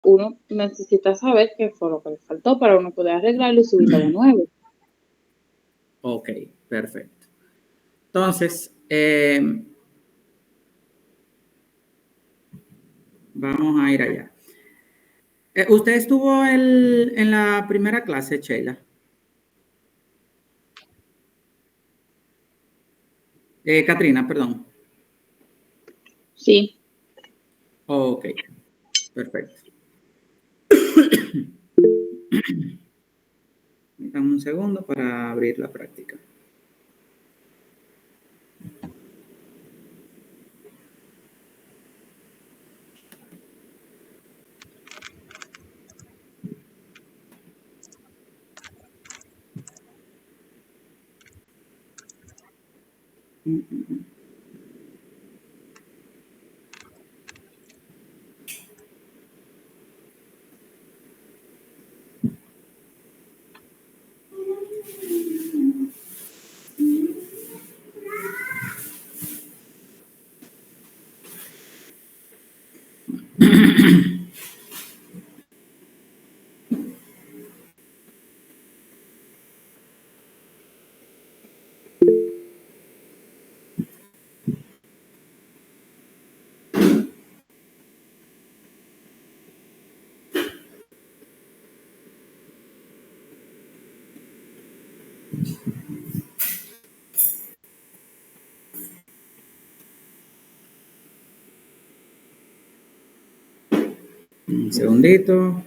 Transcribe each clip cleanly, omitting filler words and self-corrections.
uno necesita saber qué fue lo que le faltó para uno poder arreglarlo y subirlo de nuevo. Ok, perfecto. Entonces, vamos a ir allá. ¿Usted estuvo en la primera clase, Sheila? Katrina, perdón. Sí. Ok, perfecto. Dame un segundo para abrir la práctica. Un segundito.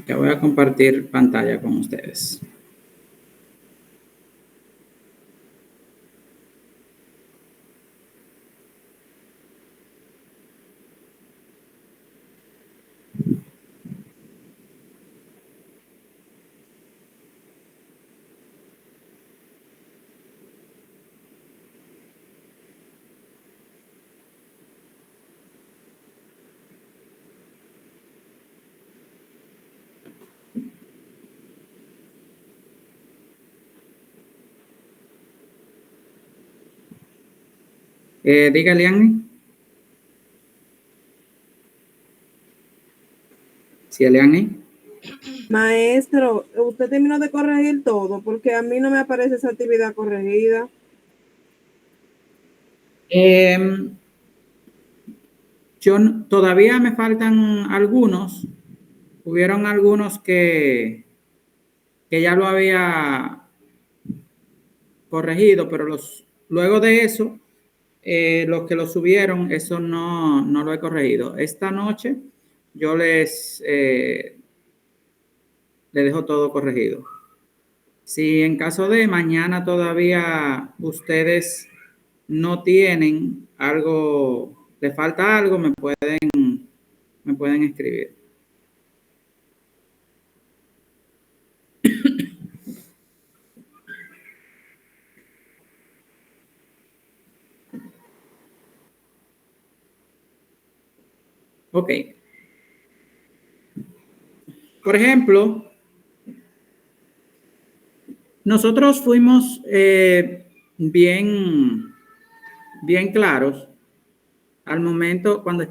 Ya voy a compartir pantalla con ustedes. Dígale, Annie. ¿Sí, Eliane? Maestro, ¿usted terminó de corregir todo? Porque a mí no me aparece esa actividad corregida. Todavía me faltan algunos. Hubieron algunos que ya lo había corregido, pero luego de eso, los que lo subieron, eso no lo he corregido. Esta noche yo les dejo todo corregido. Si en caso de mañana todavía ustedes no tienen algo, le falta algo, me pueden escribir. Ok. Por ejemplo, nosotros fuimos bien claros al momento cuando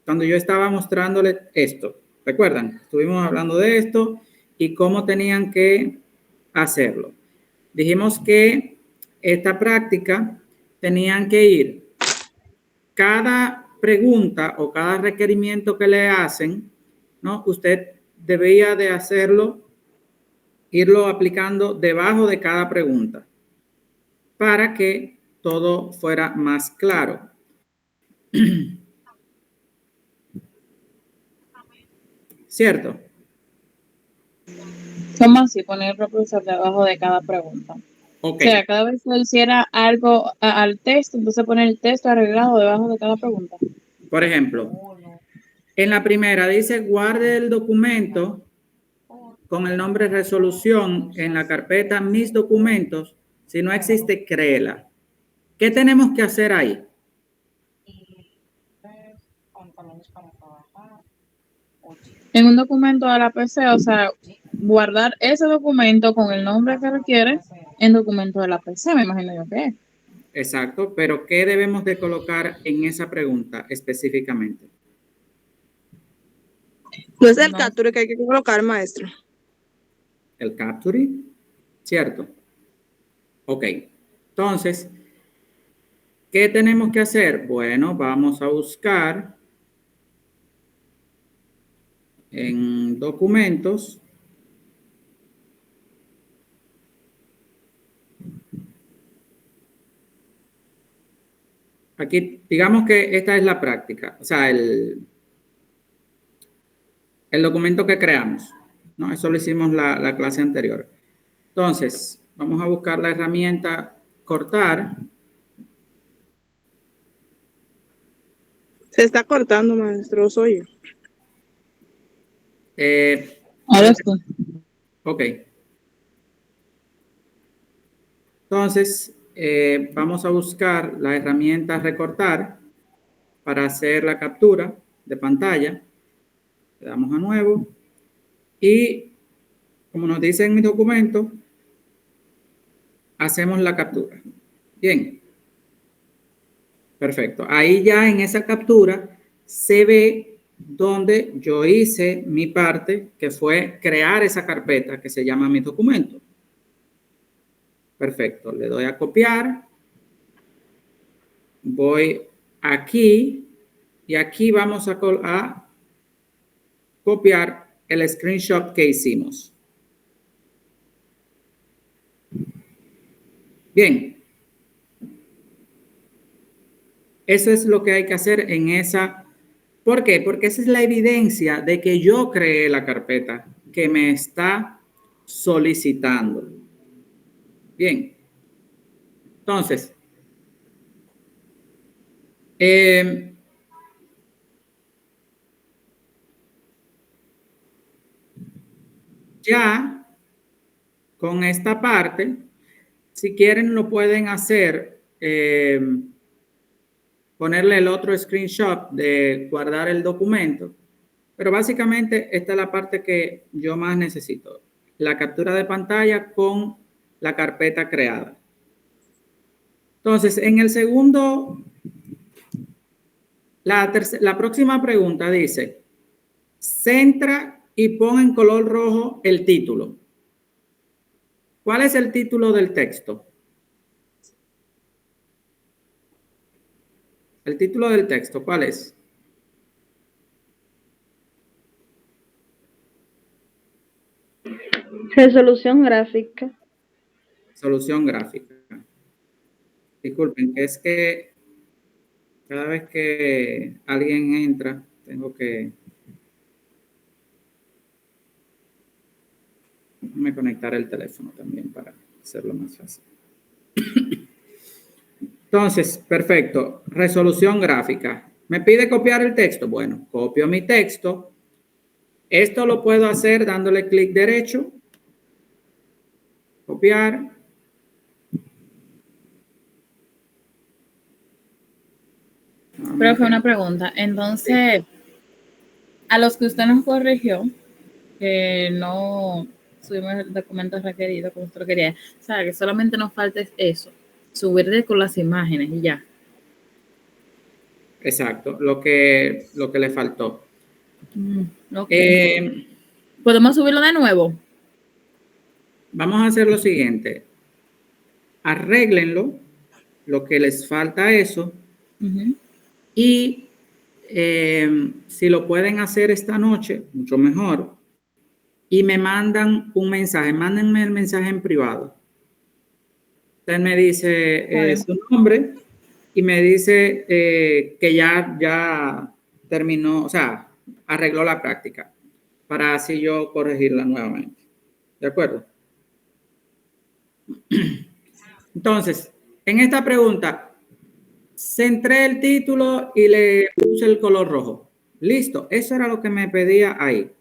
cuando yo estaba mostrándoles esto. ¿Recuerdan? Estuvimos hablando de esto y cómo tenían que hacerlo. Dijimos que esta práctica tenían que ir cada pregunta o cada requerimiento que le hacen, ¿no? Usted debía de hacerlo irlo aplicando debajo de cada pregunta para que todo fuera más claro. ¿Cierto? ¿Cómo así poner el propulsor debajo de cada pregunta? Ok. O sea, cada vez que hiciera algo al texto, entonces poner el texto arreglado debajo de cada pregunta. Por ejemplo, en la primera dice guarde el documento con el nombre resolución en la carpeta mis documentos. Si no existe, créela. ¿Qué tenemos que hacer ahí? En un documento de la PC, o sea, guardar ese documento con el nombre que requiere en documento de la PC, me imagino yo que es. Exacto, pero ¿qué debemos de colocar en esa pregunta específicamente? No es el No. capture que hay que colocar, maestro. El capture, ¿cierto? Ok, entonces, ¿qué tenemos que hacer? Bueno, vamos a buscar en documentos. Aquí, digamos que esta es la práctica, o sea, el documento que creamos, ¿no? Eso lo hicimos la clase anterior. Entonces, vamos a buscar la herramienta cortar. Se está cortando, maestro, soy yo. Ahora sí. Ok. Entonces, vamos a buscar la herramienta recortar para hacer la captura de pantalla. Le damos a nuevo. Y, como nos dice en mi documento, hacemos la captura. Bien. Perfecto. Ahí ya en esa captura se ve donde yo hice mi parte, que fue crear esa carpeta que se llama mi documento. Perfecto. Le doy a copiar. Voy aquí y aquí vamos a copiar el screenshot que hicimos. Bien. Eso es lo que hay que hacer en esa. ¿Por qué? Porque esa es la evidencia de que yo creé la carpeta que me está solicitando. Bien. Entonces, ya con esta parte, si quieren lo pueden hacer, ponerle el otro screenshot de guardar el documento, pero básicamente esta es la parte que yo más necesito, la captura de pantalla con la carpeta creada. Entonces, en el segundo, la próxima pregunta dice, centra y pon en color rojo el título. ¿Cuál es el título del texto? El título del texto, ¿cuál es? Resolución gráfica. Solución gráfica. Disculpen, que es que cada vez que alguien entra, tengo que conectar el teléfono también para hacerlo más fácil. Entonces, perfecto. Resolución gráfica. ¿Me pide copiar el texto? Bueno, copio mi texto. Esto lo puedo hacer dándole clic derecho. Copiar. Profe, una pregunta. Entonces, a los que usted nos corrigió, que no subimos el documento requerido como usted lo quería, o sea, que solamente nos falta eso, subirle con las imágenes y ya. Exacto, lo que le faltó. Okay. ¿Podemos subirlo de nuevo? Vamos a hacer lo siguiente. Arréglenlo, lo que les falta eso, y si lo pueden hacer esta noche, mucho mejor. y me mandan un mensaje. Mándenme el mensaje en privado. Usted me dice su nombre y me dice que ya terminó, o sea, arregló la práctica para así yo corregirla nuevamente. ¿De acuerdo? Entonces, en esta pregunta, centré el título y le puse el color rojo. Listo, eso era lo que me pedía ahí.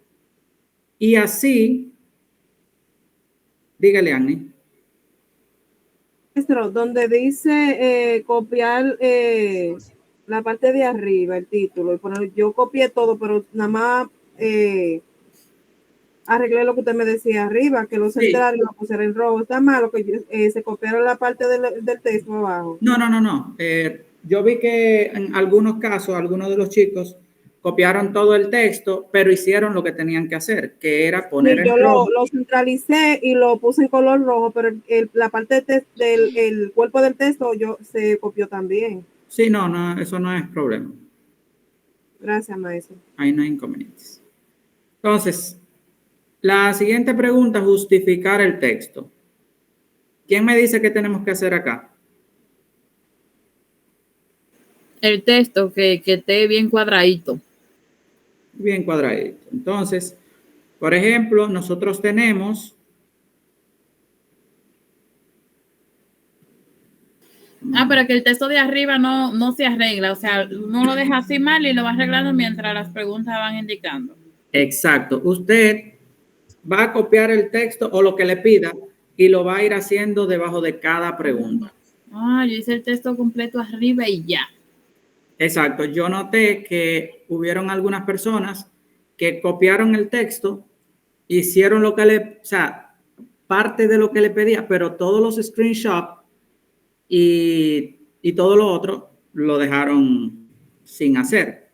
Y así, dígale, Annie. Maestro, donde dice copiar la parte de arriba, el título, y poner, yo copié todo, pero nada más arreglé lo que usted me decía arriba, que lo centraron y lo pusiera en rojo. Está malo que se copiara la parte del texto abajo. No. Yo vi que en algunos casos, algunos de los chicos copiaron todo el texto, pero hicieron lo que tenían que hacer, que era poner yo en rojo. lo centralicé y lo puse en color rojo, pero la parte del cuerpo del texto se copió también. Sí, no, eso no es problema. Gracias, maestro. Ahí no hay inconvenientes. Entonces, la siguiente pregunta, justificar el texto. ¿Quién me dice qué tenemos que hacer acá? El texto que esté bien cuadradito. Bien cuadradito. Entonces, por ejemplo, nosotros tenemos... Pero que el texto de arriba no se arregla, o sea, no lo deja así mal y lo va arreglando mientras las preguntas van indicando. Exacto. Usted va a copiar el texto o lo que le pida y lo va a ir haciendo debajo de cada pregunta. Yo hice el texto completo arriba y ya. Exacto. Yo noté que hubieron algunas personas que copiaron el texto, hicieron lo que parte de lo que le pedía, pero todos los screenshots y todo lo otro lo dejaron sin hacer.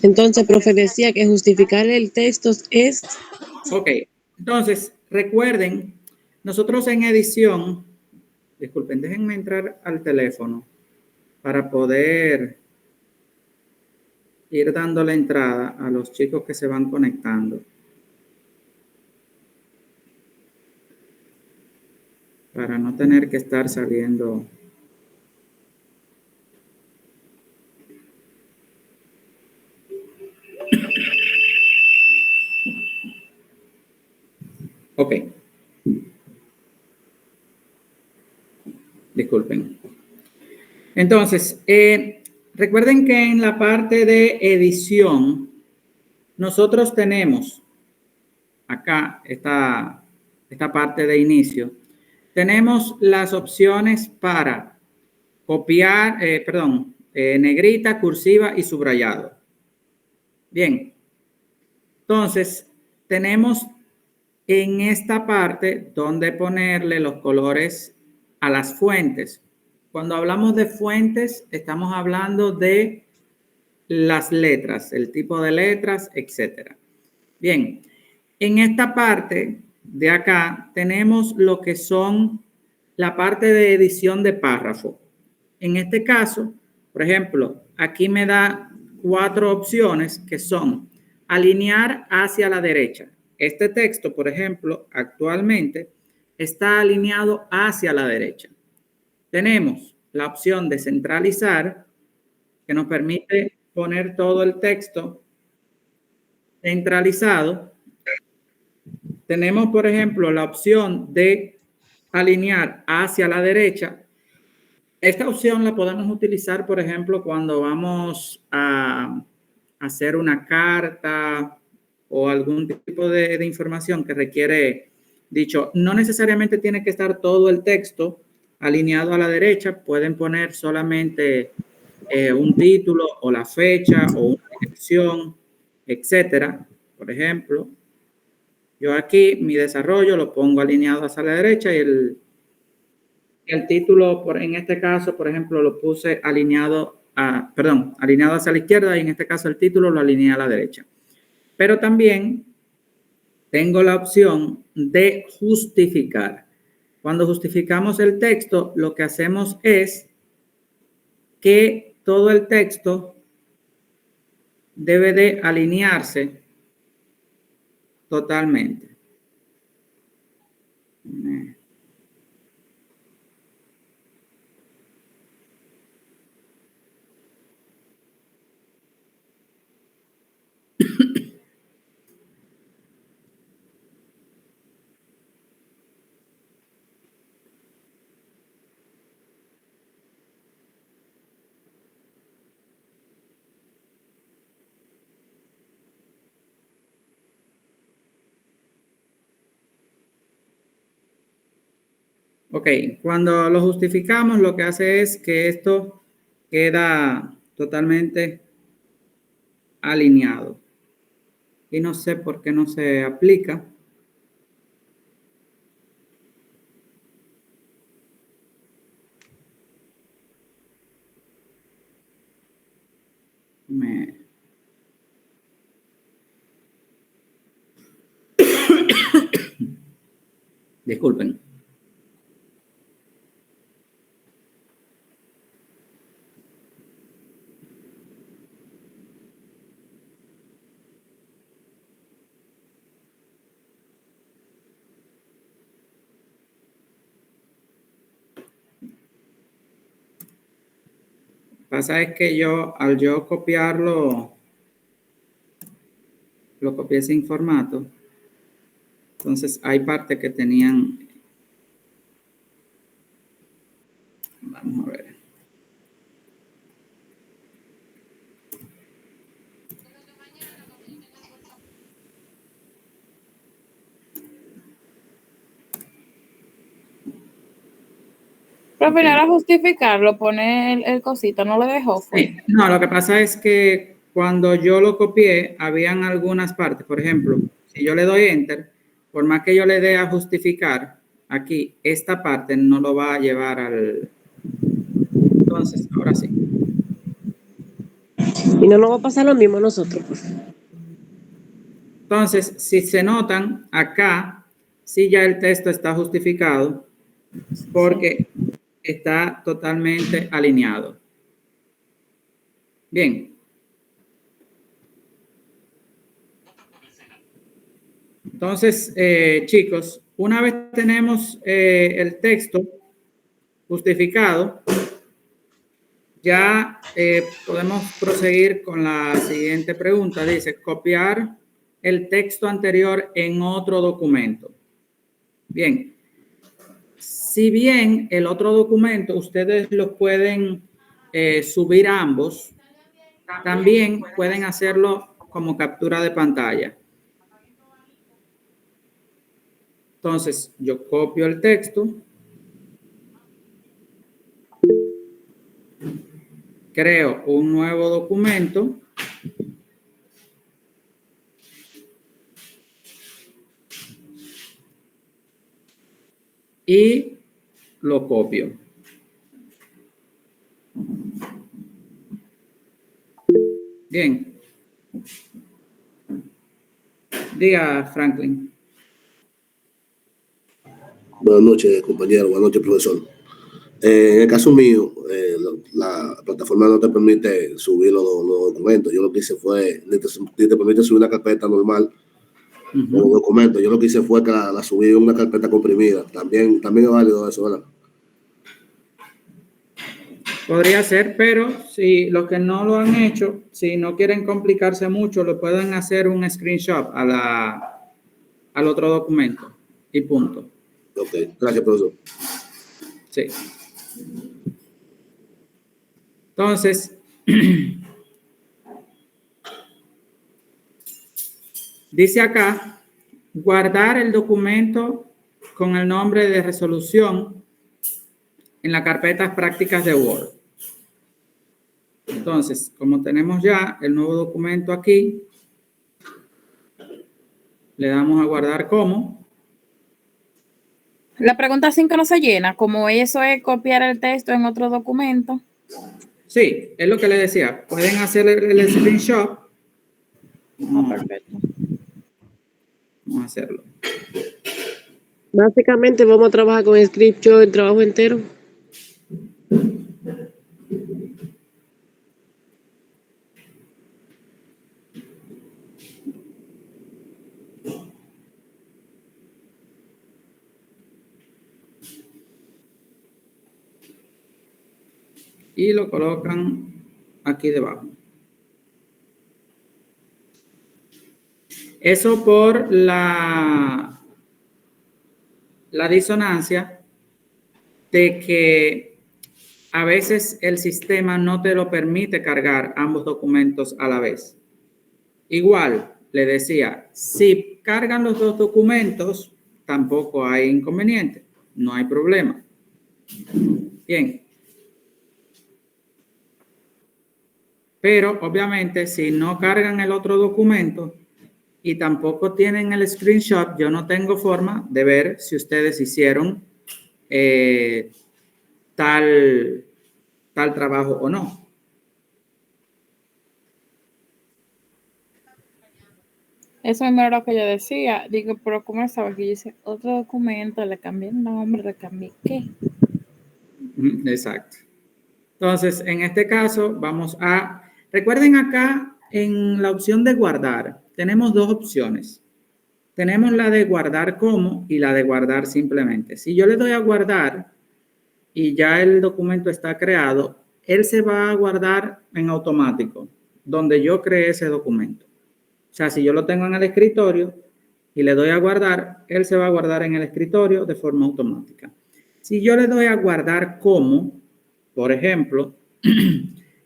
Entonces, profe, decía que justificar el texto es... Ok, entonces, recuerden, nosotros en edición, disculpen, déjenme entrar al teléfono para poder ir dando la entrada a los chicos que se van conectando. Para no tener que estar saliendo. Ok. Disculpen. Entonces, recuerden que en la parte de edición, nosotros tenemos acá esta parte de inicio. Tenemos las opciones para copiar, negrita, cursiva y subrayado. Bien. Entonces, tenemos en esta parte donde ponerle los colores a las fuentes. Cuando hablamos de fuentes, estamos hablando de las letras, el tipo de letras, etcétera. Bien, en esta parte de acá tenemos lo que son la parte de edición de párrafo. En este caso, por ejemplo, aquí me da 4 opciones que son alinear hacia la derecha. Este texto, por ejemplo, actualmente está alineado hacia la derecha. Tenemos la opción de centralizar, que nos permite poner todo el texto centralizado. Tenemos, por ejemplo, la opción de alinear hacia la derecha. Esta opción la podemos utilizar, por ejemplo, cuando vamos a hacer una carta o algún tipo de información que requiere, dicho, no necesariamente tiene que estar todo el texto alineado a la derecha, pueden poner solamente un título o la fecha o una dirección, etcétera. Por ejemplo, yo aquí mi desarrollo lo pongo alineado hacia la derecha y el título, en este caso, por ejemplo, lo puse alineado hacia la izquierda y en este caso el título lo alineé a la derecha. Pero también tengo la opción de justificar. Cuando justificamos el texto, lo que hacemos es que todo el texto debe de alinearse totalmente. Ok, cuando lo justificamos, lo que hace es que esto queda totalmente alineado. Y no sé por qué no se aplica. Disculpen. Pasa es que al yo copiarlo, lo copié sin formato. Entonces hay partes que tenían. Vamos a ver. Profe, ahora justificarlo, pone el cosito, no lo dejó. Sí. No, lo que pasa es que cuando yo lo copié, habían algunas partes. Por ejemplo, si yo le doy Enter, por más que yo le dé a justificar, aquí, esta parte no lo va a llevar al... Entonces, ahora sí. Y no nos va a pasar lo mismo a nosotros. Entonces, si se notan, acá sí ya el texto está justificado porque está totalmente alineado. Bien. Entonces, chicos, una vez tenemos el texto justificado, ya podemos proseguir con la siguiente pregunta. Dice, copiar el texto anterior en otro documento. Bien. Si bien el otro documento ustedes lo pueden subir a ambos, también pueden hacerlo como captura de pantalla. Entonces, yo copio el texto, creo un nuevo documento y lo copio. Bien. Diga, Franklin. Buenas noches, compañero. Buenas noches, profesor. En el caso mío, la plataforma no te permite subir los documentos. Yo lo que hice fue, ni te permite subir una carpeta normal o documentos. Yo lo que hice fue que la subí en una carpeta comprimida. También es válido eso, ¿verdad? Podría ser, pero si los que no lo han hecho, si no quieren complicarse mucho, lo pueden hacer un screenshot al otro documento y punto. Ok, gracias, profesor. Sí. Entonces, dice acá, guardar el documento con el nombre de resolución en la carpeta prácticas de Word. Entonces, como tenemos ya el nuevo documento aquí, le damos a guardar como. La pregunta 5 no se llena, como eso es copiar el texto en otro documento. Sí, es lo que le decía. Pueden hacer el screenshot. Perfecto. Vamos a hacerlo. Básicamente vamos a trabajar con el script yo el trabajo entero. y lo colocan aquí debajo. Eso por la disonancia de que a veces el sistema no te lo permite cargar ambos documentos a la vez. Igual, le decía, si cargan los dos documentos, tampoco hay inconveniente, no hay problema. Bien. Pero, obviamente, si no cargan el otro documento y tampoco tienen el screenshot, yo no tengo forma de ver si ustedes hicieron tal trabajo o no. Eso mismo era lo que yo decía. Digo, pero ¿cómo sabes que yo hice otro documento? Le cambié el nombre, le cambié qué. Exacto. Entonces, en este caso, vamos a... Recuerden acá, en la opción de guardar, tenemos dos opciones. Tenemos la de guardar como y la de guardar simplemente. Si yo le doy a guardar y ya el documento está creado, él se va a guardar en automático, donde yo creé ese documento. O sea, si yo lo tengo en el escritorio y le doy a guardar, él se va a guardar en el escritorio de forma automática. Si yo le doy a guardar como, por ejemplo,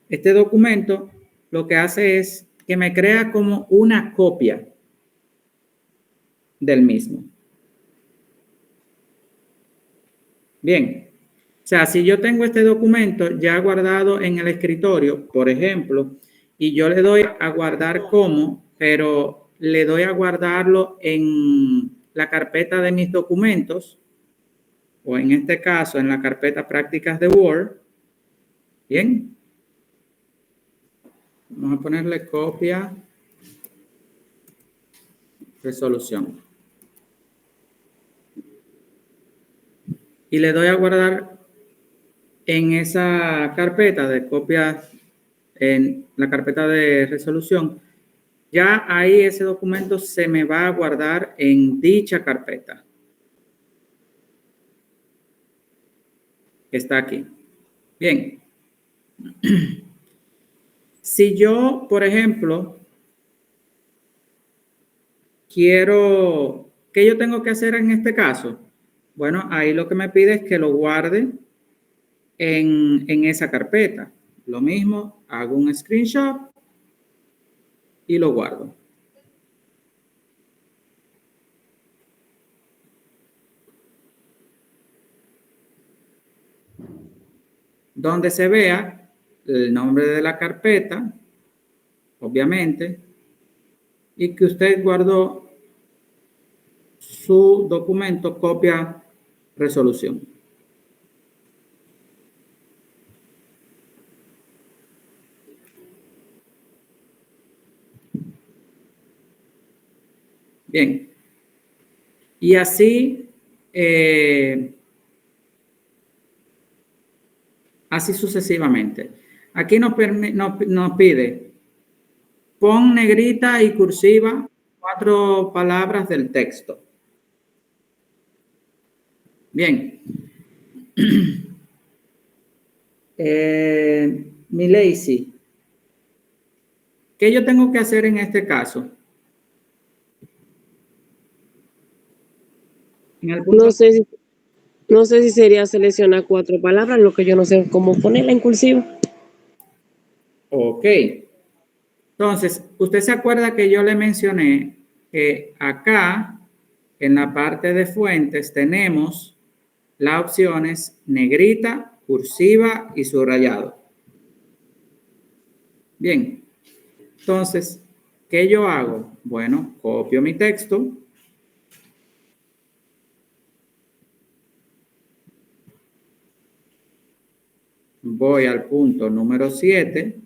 este documento lo que hace es que me crea como una copia del mismo. Bien, o sea, si yo tengo este documento ya guardado en el escritorio, por ejemplo, y yo le doy a guardar como, pero le doy a guardarlo en la carpeta de mis documentos, o en este caso en la carpeta prácticas de Word. Bien, vamos a ponerle copia, resolución. Y le doy a guardar en esa carpeta de copia, en la carpeta de resolución. Ya ahí ese documento se me va a guardar en dicha carpeta. Que está aquí. Bien. Si yo, por ejemplo, quiero, ¿qué yo tengo que hacer en este caso? Bueno, ahí lo que me pide es que lo guarde en esa carpeta. Lo mismo, hago un screenshot y lo guardo. Donde se vea el nombre de la carpeta, obviamente, y que usted guardó su documento copia resolución. Bien. Y así, así sucesivamente. Aquí nos pide, pon negrita y cursiva 4 palabras del texto. Bien. Milacy, ¿qué yo tengo que hacer en este caso? En el punto... No sé si sería seleccionar 4 palabras, lo que yo no sé cómo ponerla en cursiva. Ok. Entonces, usted se acuerda que yo le mencioné que acá, en la parte de fuentes, tenemos las opciones negrita, cursiva y subrayado. Bien. Entonces, ¿qué yo hago? Bueno, copio mi texto. Voy al punto número 7.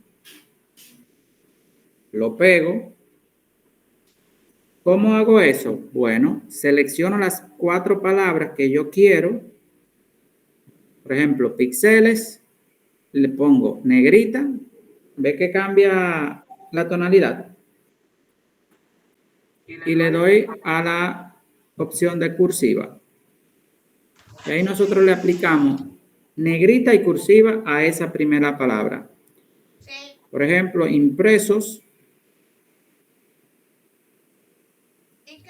Lo pego. ¿Cómo hago eso? Bueno, selecciono las 4 palabras que yo quiero. Por ejemplo, píxeles. Le pongo negrita. ¿Ve que cambia la tonalidad? Y le doy a la opción de cursiva. Y ahí nosotros le aplicamos negrita y cursiva a esa primera palabra. Por ejemplo, impresos,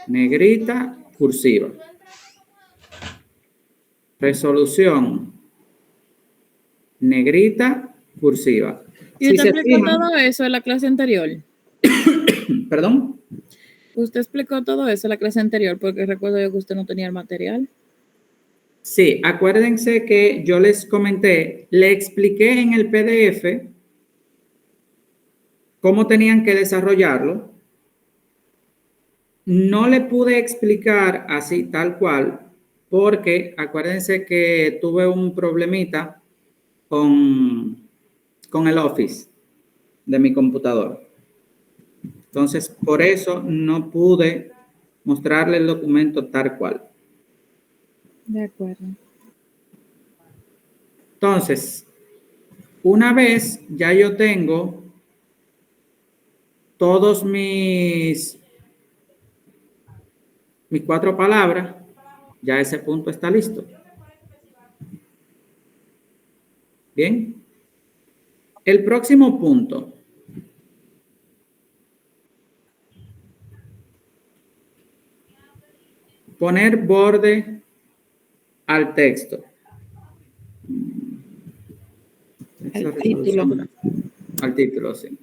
negrita, cursiva. Resolución, negrita, cursiva. ¿Y Si usted se explicó fijan, todo eso en la clase anterior? perdón, ¿Usted explicó todo eso en la clase anterior? Porque recuerdo yo que usted no tenía el material. sí, acuérdense que yo les comenté, le expliqué en el PDF cómo tenían que desarrollarlo. No le pude explicar así tal cual, porque acuérdense que tuve un problemita con el Office de mi computador. Entonces, por eso no pude mostrarle el documento tal cual. De acuerdo. Entonces, una vez ya yo tengo todos mis 4 palabras, ya ese punto está listo. Bien. El próximo punto. Poner borde al texto. Al título. Al título, sí.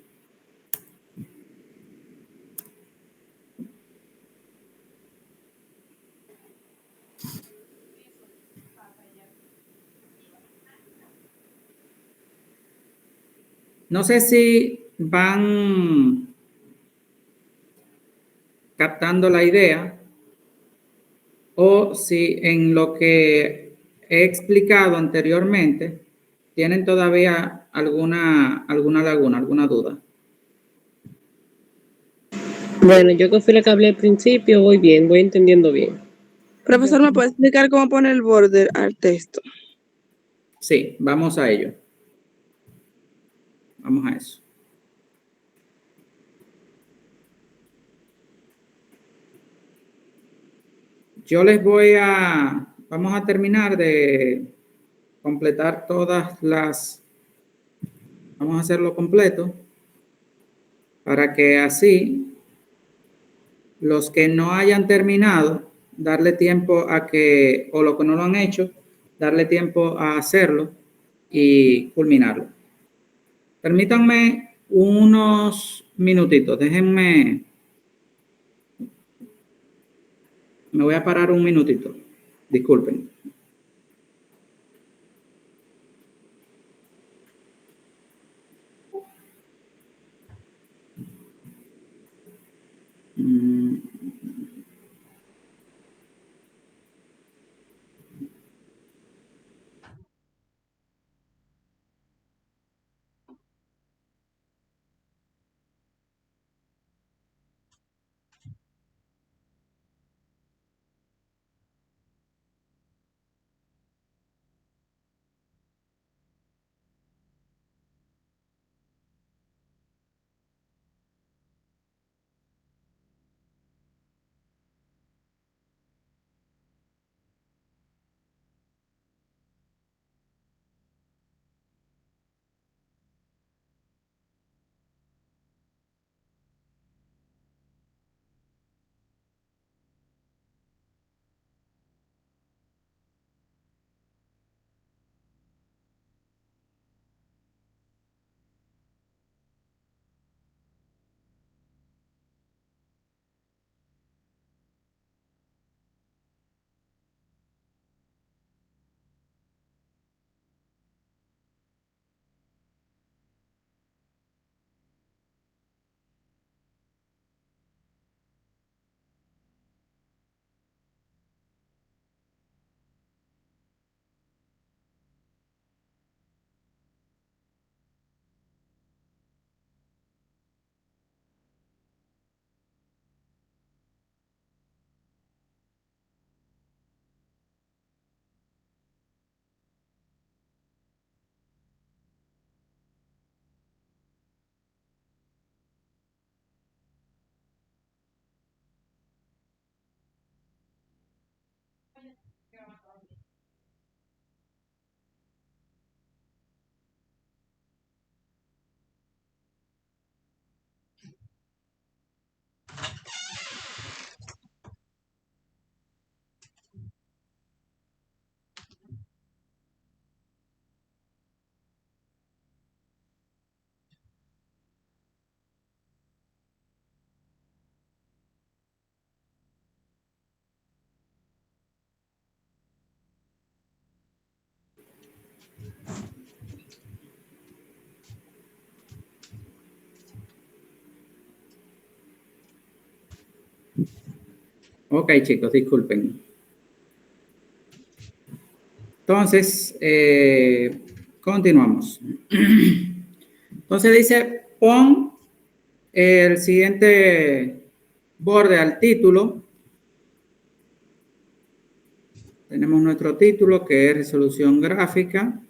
No sé si van captando la idea o si en lo que he explicado anteriormente tienen todavía alguna laguna, alguna duda. Bueno, yo que fui la que hablé al principio, voy bien, voy entendiendo bien. Profesor, ¿me puede explicar cómo poner el border al texto? Sí, vamos a ello. Vamos a eso. Vamos a terminar de completar vamos a hacerlo completo para que así los que no hayan terminado, darle tiempo a que, o los que no lo han hecho, darle tiempo a hacerlo y culminarlo. Permítanme unos minutitos, me voy a parar un minutito, disculpen. Ok, chicos, disculpen. Entonces, continuamos. Entonces dice, pon el siguiente borde al título. Tenemos nuestro título que es resolución gráfica.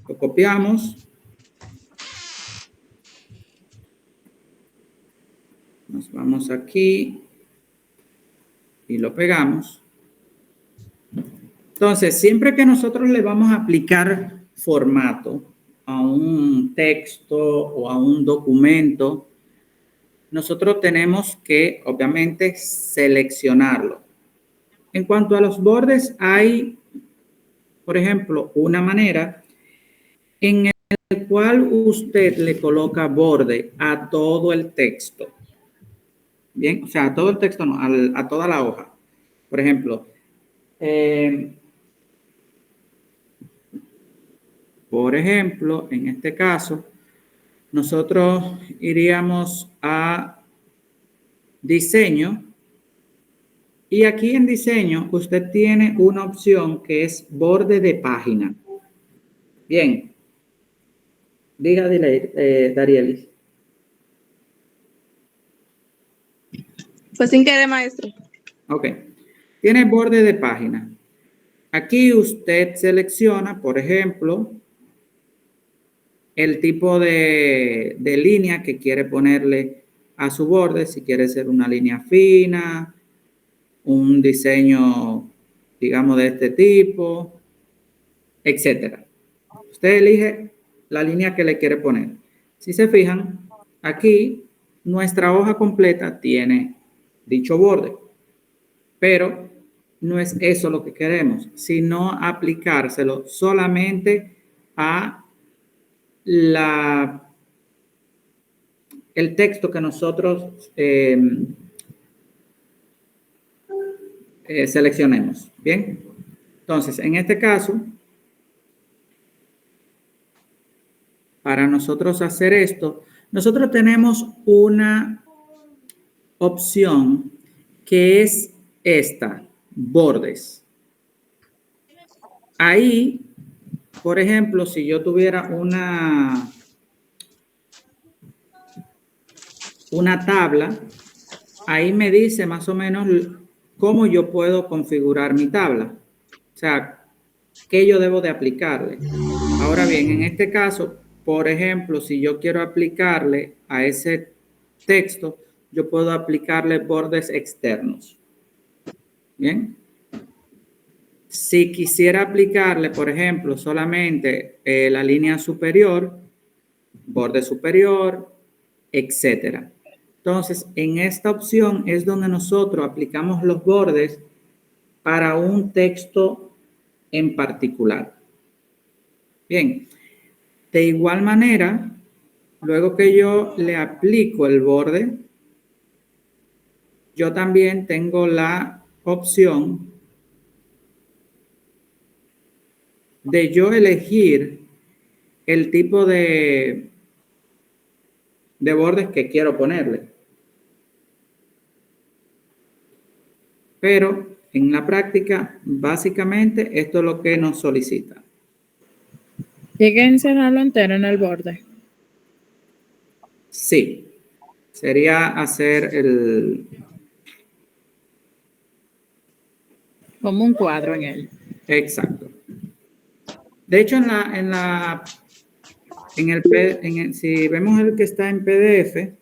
Lo copiamos. Nos vamos aquí y lo pegamos. Entonces, siempre que nosotros le vamos a aplicar formato a un texto o a un documento, nosotros tenemos que, obviamente, seleccionarlo. En cuanto a los bordes, hay, por ejemplo, una manera en el cual usted le coloca borde a todo el texto. Bien, o sea, a todo el texto no, a toda la hoja. Por ejemplo, en este caso, nosotros iríamos a diseño y aquí en diseño usted tiene una opción que es borde de página. Bien, diga, Darielis. Pues sin querer, maestro. Ok, tiene borde de página. Aquí usted selecciona, por ejemplo, el tipo de línea que quiere ponerle a su borde, si quiere ser una línea fina, un diseño, digamos, de este tipo, etcétera. Usted elige la línea que le quiere poner. Si se fijan, aquí nuestra hoja completa tiene dicho borde, pero no es eso lo que queremos, sino aplicárselo solamente a el texto que nosotros seleccionemos. Bien, entonces en este caso, para nosotros hacer esto, nosotros tenemos una opción que es esta, bordes. Ahí, por ejemplo, si yo tuviera una tabla, ahí me dice más o menos cómo yo puedo configurar mi tabla. O sea, qué yo debo de aplicarle. Ahora bien, en este caso, por ejemplo, si yo quiero aplicarle a ese texto, yo puedo aplicarle bordes externos. Bien. Si quisiera aplicarle, por ejemplo, solamente la línea superior, borde superior, etcétera. Entonces, en esta opción es donde nosotros aplicamos los bordes para un texto en particular. Bien, de igual manera, luego que yo le aplico el borde, yo también tengo la opción de yo elegir el tipo de bordes que quiero ponerle. Pero en la práctica, básicamente, esto es lo que nos solicita. ¿Hay que encerrarlo entero en el borde? Sí, sería hacer Como un cuadro en él. Exacto. De hecho, si vemos el que está en PDF,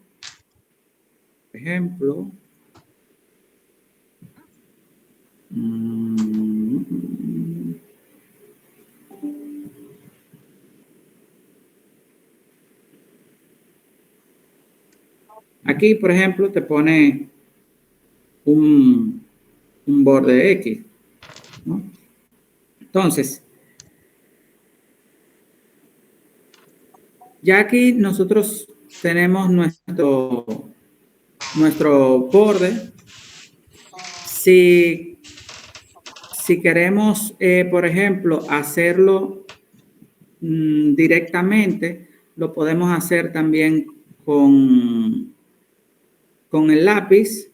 por ejemplo, aquí, por ejemplo, te pone un borde X, ¿no? Entonces, ya aquí nosotros tenemos nuestro borde. Si queremos, por ejemplo, hacerlo directamente, lo podemos hacer también con el lápiz.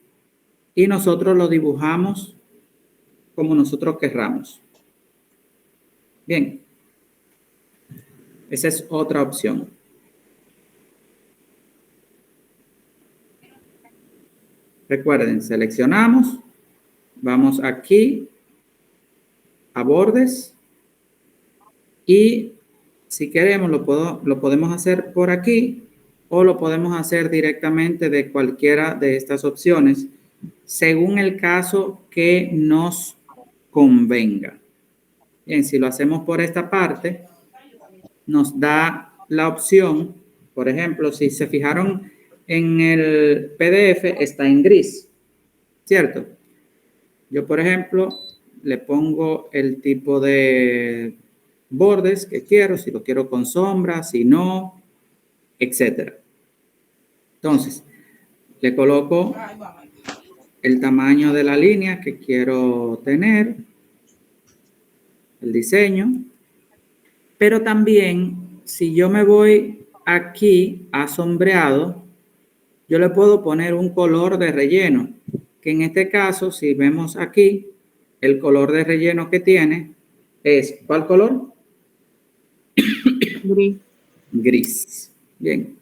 y nosotros lo dibujamos como nosotros querramos. Bien, esa es otra opción. Recuerden, seleccionamos, vamos aquí a bordes y si queremos lo podemos hacer por aquí o lo podemos hacer directamente de cualquiera de estas opciones según el caso que nos convenga. Bien, si lo hacemos por esta parte, nos da la opción, por ejemplo, si se fijaron en el PDF, está en gris, ¿cierto? Yo, por ejemplo, le pongo el tipo de bordes que quiero, si lo quiero con sombra, si no, etcétera. Entonces, le coloco el tamaño de la línea que quiero tener, el diseño, pero también si yo me voy aquí a sombreado, yo le puedo poner un color de relleno, que en este caso, si vemos aquí, el color de relleno que tiene es, ¿cuál color? Gris. Gris. Bien.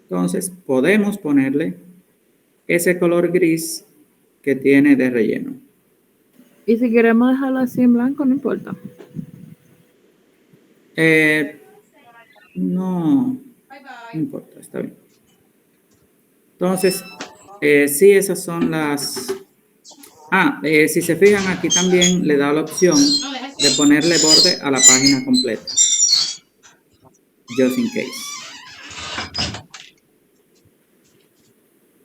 Entonces, podemos ponerle ese color gris que tiene de relleno. Y si queremos dejarlo así en blanco, no importa. No importa, está bien. Entonces, sí, esas son las... si se fijan aquí también le da la opción de ponerle borde a la página completa. Just in case.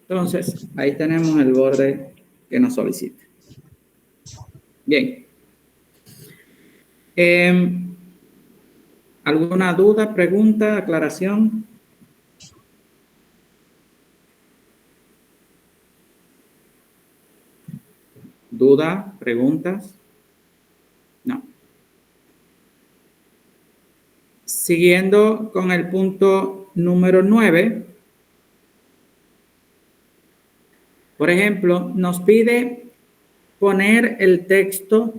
Entonces, ahí tenemos el borde que nos solicita. Bien. ¿Alguna duda, pregunta, aclaración? ¿Duda, preguntas? No. Siguiendo con el punto número 9. Por ejemplo, nos pide poner el texto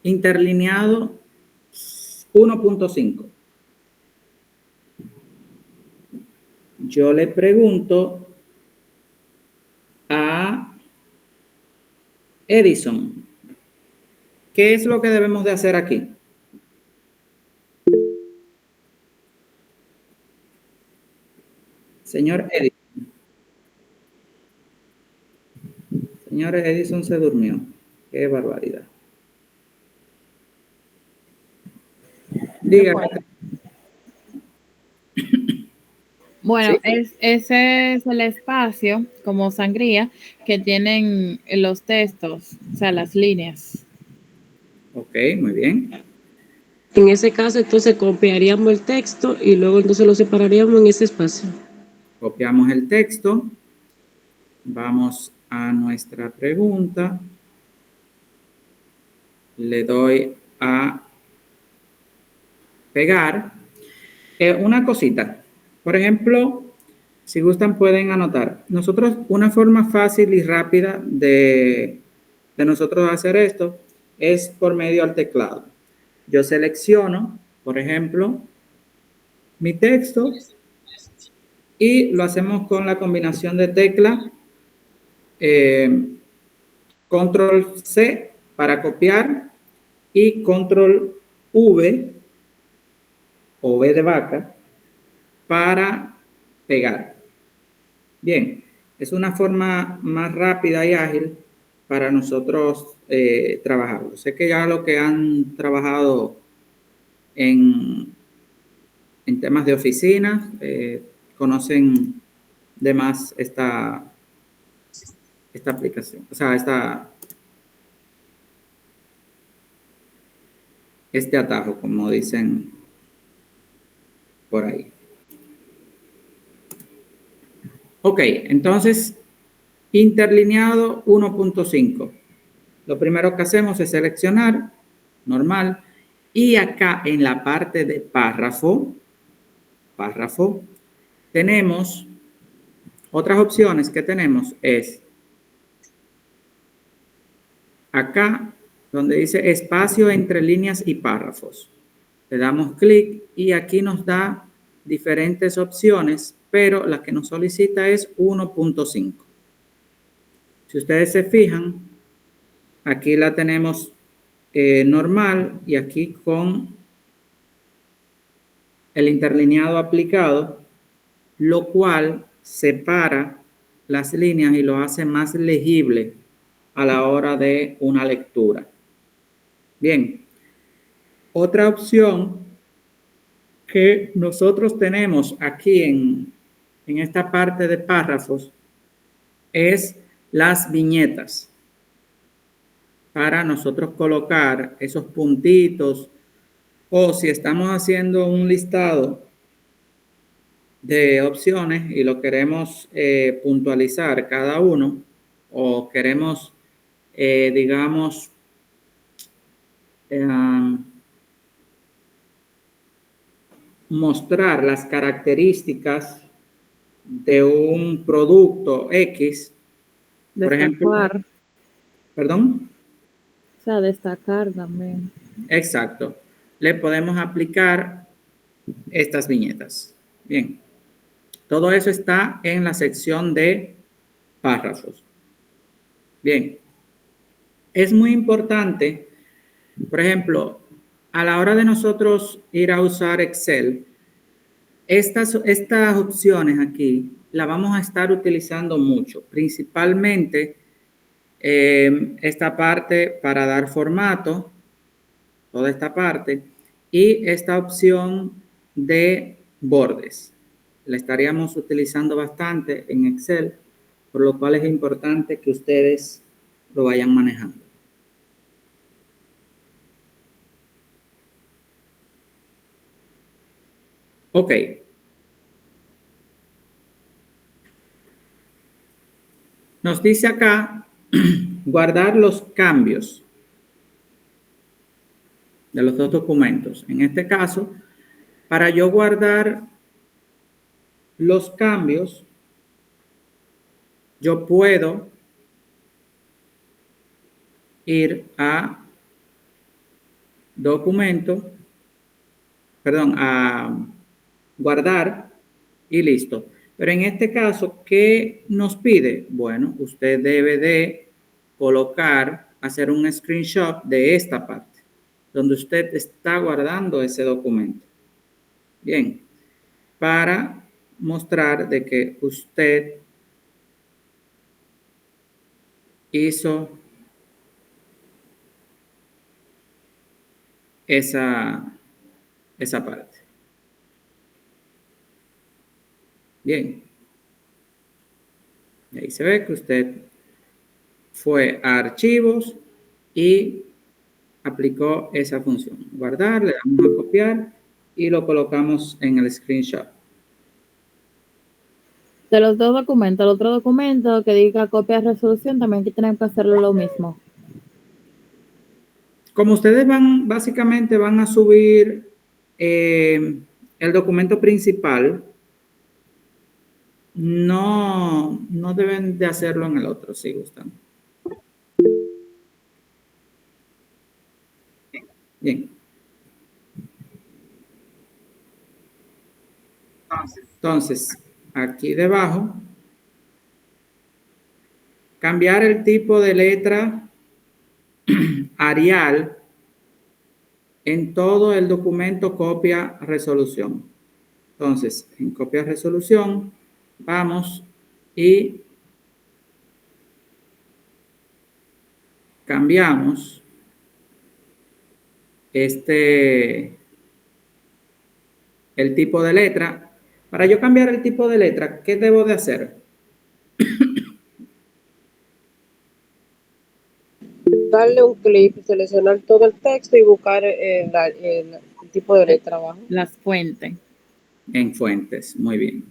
interlineado 1.5. Yo le pregunto a Edison, ¿qué es lo que debemos de hacer aquí? Señor Edison. Señor Edison se durmió. Qué barbaridad. Diga. Bueno, ¿Sí? ese es el espacio, como sangría, que tienen los textos, o sea, las líneas. Ok, muy bien. En ese caso, entonces copiaríamos el texto y luego entonces lo separaríamos en ese espacio. Copiamos el texto. Vamos a nuestra pregunta. Le doy a pegar. Una cosita. Por ejemplo, si gustan pueden anotar. Nosotros, una forma fácil y rápida de nosotros hacer esto es por medio al teclado. Yo selecciono, por ejemplo, mi texto y lo hacemos con la combinación de tecla Control C para copiar y Control V o V de vaca para pegar. Bien, es una forma más rápida y ágil para nosotros trabajarlo. Sé que ya lo que han trabajado en temas de oficina conocen de más esta aplicación, o sea, este atajo, como dicen por ahí. Ok, entonces, interlineado 1.5. Lo primero que hacemos es seleccionar, normal, y acá en la parte de párrafo, tenemos otras opciones que tenemos es acá donde dice espacio entre líneas y párrafos. Le damos clic y aquí nos da diferentes opciones, pero la que nos solicita es 1.5. Si ustedes se fijan, aquí la tenemos normal y aquí con el interlineado aplicado, lo cual separa las líneas y lo hace más legible a la hora de una lectura. Bien, otra opción que nosotros tenemos aquí en esta parte de párrafos es las viñetas, para nosotros colocar esos puntitos, o si estamos haciendo un listado de opciones y lo queremos puntualizar cada uno, o queremos, digamos, mostrar las características de un producto X, por ejemplo, Destacar. perdón. O sea, destacar también. Exacto. Le podemos aplicar estas viñetas. Bien. Todo eso está en la sección de párrafos. Bien. Es muy importante, por ejemplo, a la hora de nosotros ir a usar Excel, estas opciones aquí las vamos a estar utilizando mucho, principalmente esta parte para dar formato, toda esta parte, y esta opción de bordes. La estaríamos utilizando bastante en Excel, por lo cual es importante que ustedes lo vayan manejando. Ok. Nos dice acá guardar los cambios de los dos documentos. En este caso, para yo guardar los cambios, yo puedo ir a documento, perdón, a guardar y listo. Pero en este caso, ¿qué nos pide? Bueno, usted debe de colocar, hacer un screenshot de esta parte, donde usted está guardando ese documento. Bien, para mostrar de que usted hizo esa parte. Bien. Ahí se ve que usted fue a archivos y aplicó esa función. Guardar, le damos a copiar y lo colocamos en el screenshot. De los dos documentos, el otro documento que diga copia de resolución, también aquí tenemos que hacerlo lo mismo. Como ustedes básicamente van a subir el documento principal, no deben de hacerlo en el otro, si gustan. Bien. Entonces, aquí debajo, cambiar el tipo de letra Arial en todo el documento copia resolución. Entonces, en copia resolución, vamos y cambiamos el tipo de letra. Para yo cambiar el tipo de letra, ¿qué debo de hacer? Darle un clic, seleccionar todo el texto y buscar el tipo de letra abajo. Las fuentes. En fuentes, muy bien.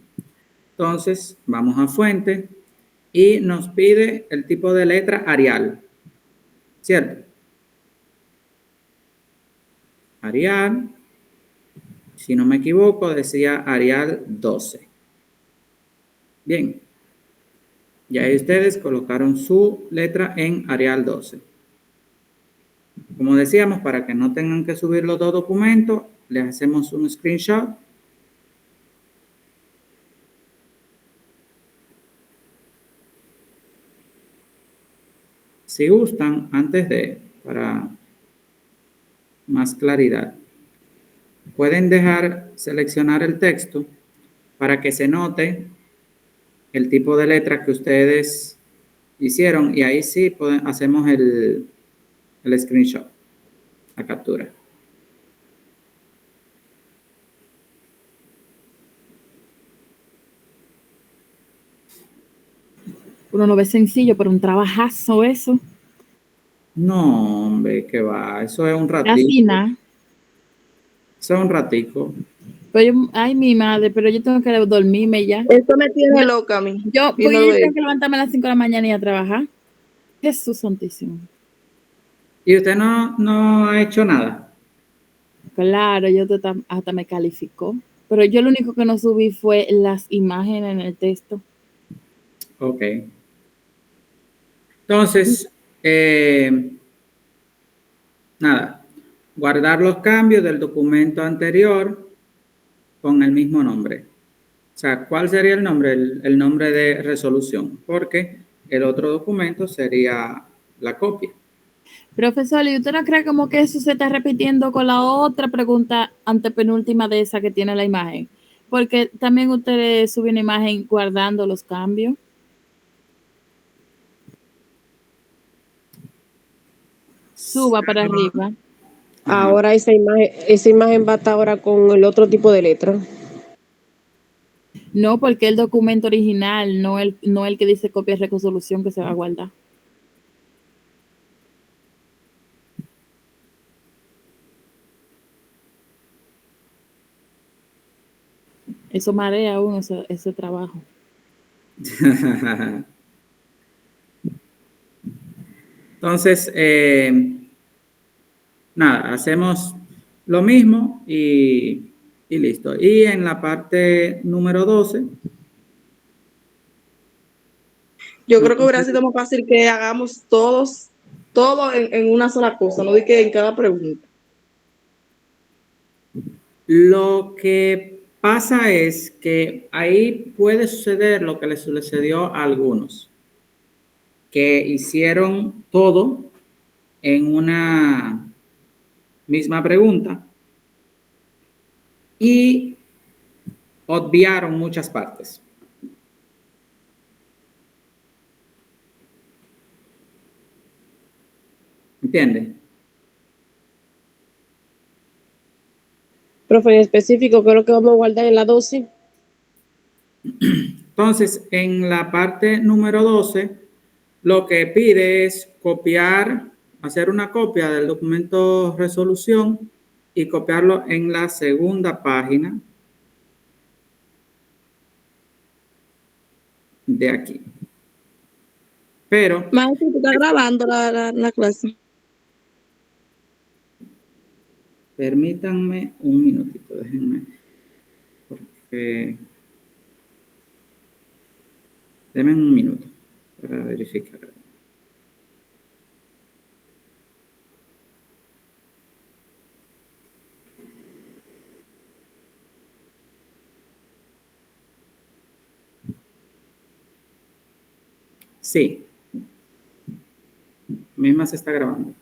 Entonces, vamos a fuente y nos pide el tipo de letra Arial, ¿cierto? Arial, si no me equivoco, decía Arial 12. Bien, ya ahí ustedes colocaron su letra en Arial 12. como decíamos, para que no tengan que subir los dos documentos, les hacemos un screenshot. Si gustan, para más claridad, pueden seleccionar el texto para que se note el tipo de letra que ustedes hicieron y ahí sí hacemos el screenshot, la captura. Uno lo ve sencillo, pero un trabajazo eso. No, hombre, que va, eso es un Casi ratito. nada. Eso es un ratico. Pero ay, mi madre, pero yo tengo que dormirme ya. Esto me tiene loca a mí. Yo viendo tengo esto. que levantarme a las 5 de la mañana y a trabajar. Jesús santísimo. ¿Y usted no ha hecho nada? Claro, yo hasta me calificó. Pero yo lo único que no subí fue las imágenes en el texto. Ok. Entonces, nada, guardar los cambios del documento anterior con el mismo nombre. O sea, ¿cuál sería el nombre? El nombre de resolución, porque el otro documento sería la copia. Profesor, ¿y usted no cree como que eso se está repitiendo con la otra pregunta antepenúltima de esa que tiene la imagen? Porque también usted sube una imagen guardando los cambios. Suba para arriba. Ahora esa imagen va a estar ahora con el otro tipo de letra. No, porque el documento original, no el que dice copia de resolución que se va a guardar. Eso marea a uno ese trabajo. Entonces, nada, hacemos lo mismo y listo. Y en la parte número 12. Yo creo que hubiera sido más fácil que hagamos todo en una sola cosa, no de que en cada pregunta. Lo que pasa es que ahí puede suceder lo que le sucedió a algunos, que hicieron todo en una misma pregunta y obviaron muchas partes. ¿Entiende? Profe, en específico, ¿qué es lo que vamos a guardar en la 12? Entonces, en la parte número 12, lo que pide es hacer una copia del documento resolución y copiarlo en la segunda página de aquí. Pero, Maestro, tú estás grabando la clase. permítanme un minutito, déjenme, porque denme un minuto para verificar. Sí, misma se está grabando.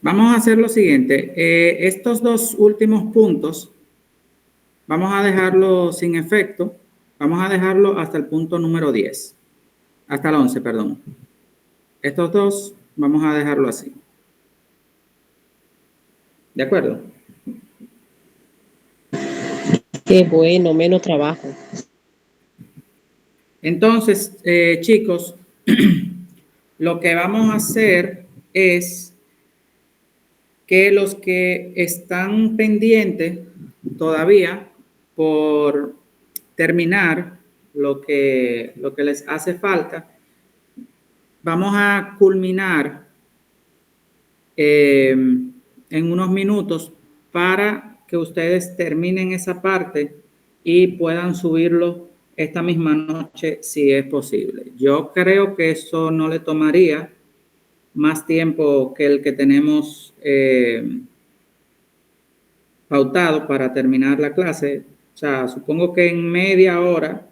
Vamos a hacer lo siguiente. Estos dos últimos puntos, vamos a dejarlo sin efecto. Vamos a dejarlo hasta el punto número 10. Hasta el 11, perdón. Estos dos, vamos a dejarlo así. ¿De acuerdo? Qué bueno, menos trabajo. Entonces, chicos, lo que vamos a hacer es que los que están pendientes todavía por terminar lo que les hace falta, vamos a culminar en unos minutos para que ustedes terminen esa parte y puedan subirlo esta misma noche si es posible. Yo creo que eso no le tomaría más tiempo que el que tenemos pautado para terminar la clase. O sea, supongo que en media hora,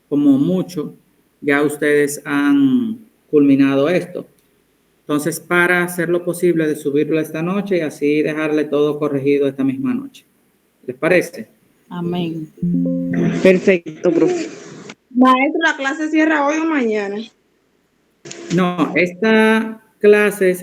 como mucho, ya ustedes han culminado esto. Entonces, para hacer lo posible de subirlo esta noche y así dejarle todo corregido esta misma noche. ¿Les parece? Amén. Perfecto, profe. Maestro, ¿la clase cierra hoy o mañana? No, esta clase es